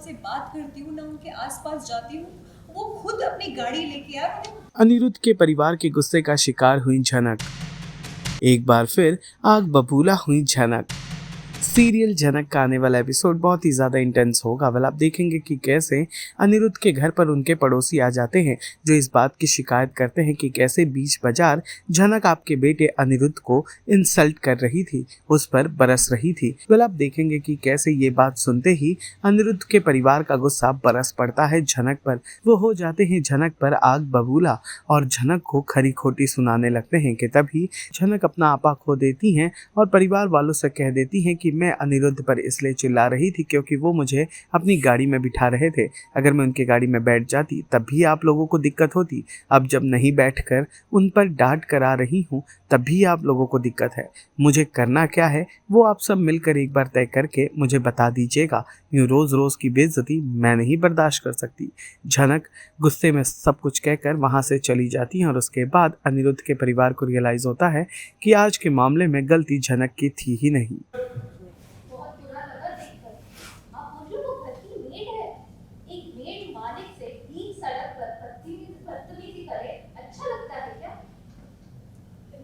उनसे बात करती हूँ, ना उनके आसपास जाती हूँ। वो खुद अपनी गाड़ी लेके आए। अनिरुद्ध के परिवार के गुस्से का शिकार हुई झनक। एक बार फिर आग बबूला हुई झनक। सीरियल झनक का आने वाला एपिसोड बहुत ही ज्यादा इंटेंस होगा। वेल आप देखेंगे कि कैसे अनिरुद्ध के घर पर उनके पड़ोसी आ जाते हैं जो इस बात की शिकायत करते हैं कि कैसे बीच बाजार झनक आपके बेटे अनिरुद्ध को इंसल्ट कर रही थी, उस पर बरस रही थी। वेल आप देखेंगे कि कैसे ये बात सुनते ही अनिरुद्ध के परिवार का गुस्सा बरस पड़ता है झनक पर। वो हो जाते हैं झनक पर आग बबूला और झनक को खरी खोटी सुनाने लगते हैं कि तभी झनक अपना आपा खो देती हैं और परिवार वालों से कह देती हैं कि मैं अनिरुद्ध पर इसलिए चिल्ला रही थी क्योंकि वो मुझे अपनी गाड़ी में बिठा रहे थे। अगर मैं उनकी गाड़ी में बैठ जाती तब भी आप लोगों को दिक्कत होती। अब जब नहीं बैठकर उन पर डांट करा रही हूँ तब भी आप लोगों को दिक्कत है। मुझे करना क्या है वो आप सब मिलकर एक बार तय करके मुझे बता दीजिएगा। यूँ रोज रोज की बेइज्जती मैं नहीं बर्दाश्त कर सकती। झनक गुस्से में सब कुछ कहकर वहां से चली जाती है और उसके बाद अनिरुद्ध के परिवार को रियलाइज होता है कि आज के मामले में गलती झनक की थी ही नहीं। बहुत बुरा लगा देखकर। आप बोल रहे हो वो घर की मेड है। एक मेड मालिक से बीच सड़क पर बदतमीजी करे, अच्छा लगता है क्या?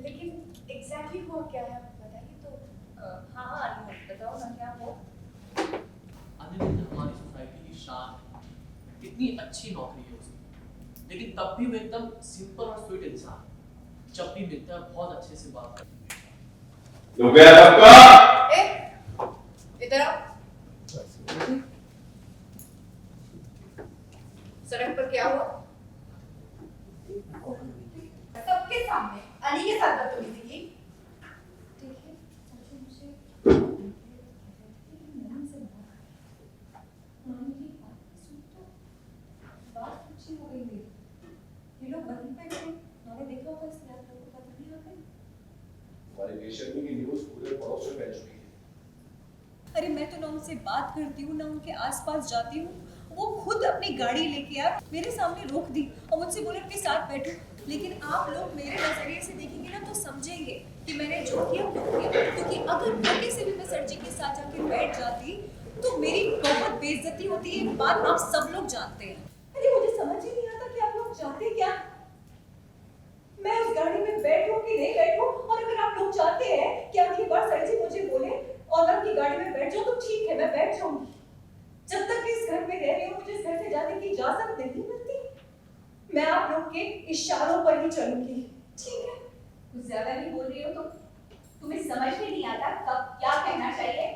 लेकिन एग्जैक्टली हुआ क्या है बताइए तो। हाँ अनिरुद्ध बताओ ना क्या हुआ। अनिरुद्ध हमारी सोसाइटी की शान है। इतनी अच्छी नौकरी है उसकी, लेकिन तब भी वो एकदम सिंपल और स्वीट इंसान है। जब भी मिलता है बहुत अच्छे से बात करता है। हो गया सबका? इधर आओ। सड़क पर क्या हुआ? सबके सामने अली के साथ बदतमीजी की। देखिए मुझे बात अच्छी हो गई मेरी। ये लोग वहीं पे थे, मैंने देखा होगा इस रात को पता नहीं आ गई। हमारी बेशर्मी की न्यूज़ पूरे पड़ोस में फैल चुकी है। अरे मैं तो ना उनसे बात करती हूँ, ना उनके आसपास जाती हूँ। वो खुद अपनी गाड़ी लेके आए, मेरे सामने रोक दी और मुझसे बोले अपने साथ बैठो। लेकिन आप लोग मेरे नजरिए से देखेंगे ना तो समझेंगे कि मैंने जो किया क्यों किया। क्योंकि अगर मौके से भी मैं सर जी के साथ जाके बैठ जाती तो मेरी बहुत बेइज्जती होती है। बात आप सब लोग जानते हैं। अरे मुझे समझ ही नहीं आता कि आप लोग चाहते क्या। मैं उस गाड़ी में बैठूं कि नहीं बैठूं, और अगर आप लोग चाहते हैं कि अगली बार सर जी मुझे बोले और मैं अपनी गाड़ी में बैठ जाऊं तो ठीक है, मैं बैठ जाऊंगी। जब तक इस घर में रह रही हूँ मुझे इस घर से जाने की इजाजत नहीं मिलती। मैं आप लोग के इशारों पर ही चलूंगी, ठीक है? कुछ ज्यादा नहीं बोल रही हो तुम? तुम्हें समझ में नहीं आता कब क्या कहना चाहिए?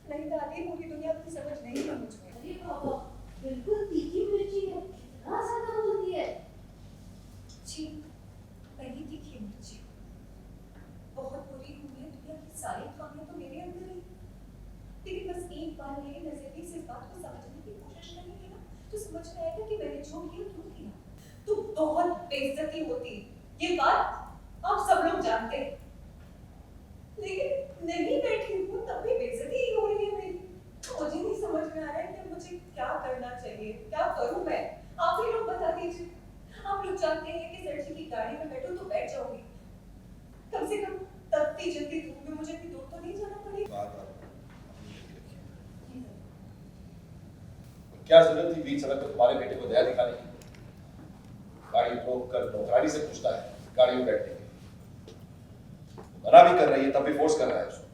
नहीं दादी, पूरी दुनिया की समझ नहीं है मुझे। अरे बाबा, बिल्कुल तीखी मिर्ची है, कितना ज्यादा बोलती है। जी नहीं तीखी मिर्ची, बहुत बुरी हुई है। दुनिया की सारी खामियां तो मेरे अंदर ही। लेकिन बस एक बार मेरे नजरिए से इस बात को समझने की कोशिश करेंगे ना तो समझ में आएगा कि मैंने जो किया क्यों किया। तो बहुत बेइज्जती होती, ये बात आप सब लोग जानते हैं। लेकिन नहीं बैठी हूँ तब भी बेइज्जती ही हो रही है मेरी। मुझे नहीं समझ में आ रहा है कि मुझे क्या करना चाहिए, क्या करूँ मैं। आप ही लोग बता दीजिए। आप लोग चाहते हैं कि सर जी की गाड़ी में बैठूं तो बैठ जाऊंगी। कम से कम तपती जलती धूप में मुझे भी दूर तो नहीं जाना पड़ेगा। क्या जरूरत थी बीच सड़क पर तुम्हारे बेटे को दया दिखाने की? गाड़ी रोक कर नौकरानी से पूछता है गाड़ी में बैठने की। मना भी कर रही है तब भी फोर्स कर रहा है उसको।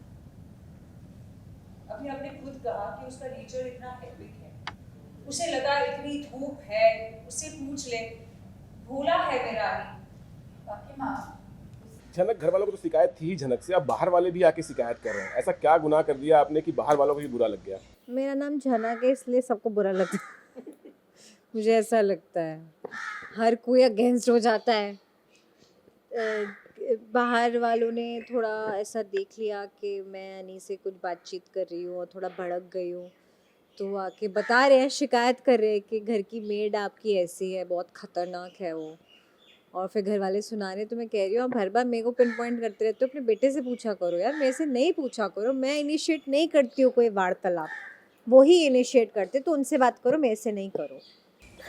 अभी आपने खुद कहा कि उसका नेचर इतना हेक्टिक है। उसे लगा इतनी धूप है, उससे पूछ ले, भोला है मेरा अली। बाकी माँ झनक घर वालों को तो शिकायत थी ही झनक से, अब बाहर वाले भी आके शिकायत कर रहे हैं। ऐसा क्या गुनाह कर दिया आपने कि बाहर वालों को भी बुरा लग गया? मेरा नाम झनक है इसलिए सबको बुरा लगता है। मुझे ऐसा लगता है हर कोई अगेंस्ट हो जाता है। बाहर वालों ने थोड़ा ऐसा देख लिया कि मैं अनी से कुछ बातचीत कर रही हूँ और थोड़ा भड़क गई हूँ, तो आके बता रहे हैं, शिकायत कर रहे हैं कि घर की मेड आपकी ऐसी है, बहुत ख़तरनाक है वो। और फिर घर वाले सुना रहे, तो मैं कह रही हूँ आप हर बार मेरे को पिन पॉइंट करते रहते हो, अपने बेटे से पूछा करो यार, मेरे से नहीं पूछा करो। मैं इनिशिएट नहीं करती हूँ कोई वार्तालाप, वो ही इनिशिएट करते, तो उनसे बात करो, मेरे से नहीं करो।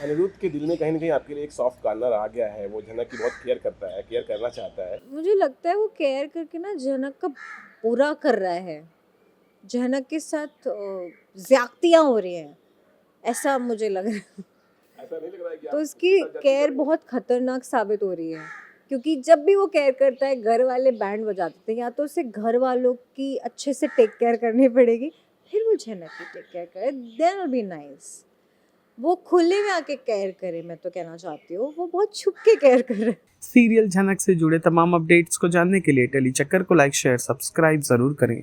अनिरुद्ध के दिल में कहीं ना कहीं आपके लिए एक सॉफ्ट कॉर्नर आ गया है। वो झनक की बहुत केयर करता है, केयर करना चाहता है। मुझे लगता है वो केयर करके ना झनक का बुरा कर रहा है। झनक के साथ ज्यादतियाँ हो रही हैं। ऐसा मुझे लग रहा है। ऐसा नहीं लग रहा है कि तो आप उसकी उसके साथ जाती केयर हैं? बहुत खतरनाक साबित हो रही है, क्योंकि जब भी वो केयर करता है घर वाले बैंड बजाते थे, या तो उसे घर वालों की अच्छे से टेक केयर करनी पड़ेगी, फिर वो झनक की टेक केयर करे, देन विल बी नाइस। वो खुले में आके केयर करे, मैं तो कहना चाहती हूँ, वो बहुत छुप के केयर कर रहा है। सीरियल झनक से जुड़े तमाम अपडेट्स को जानने के लिए टेली चक्कर को लाइक शेयर सब्सक्राइब जरूर करें।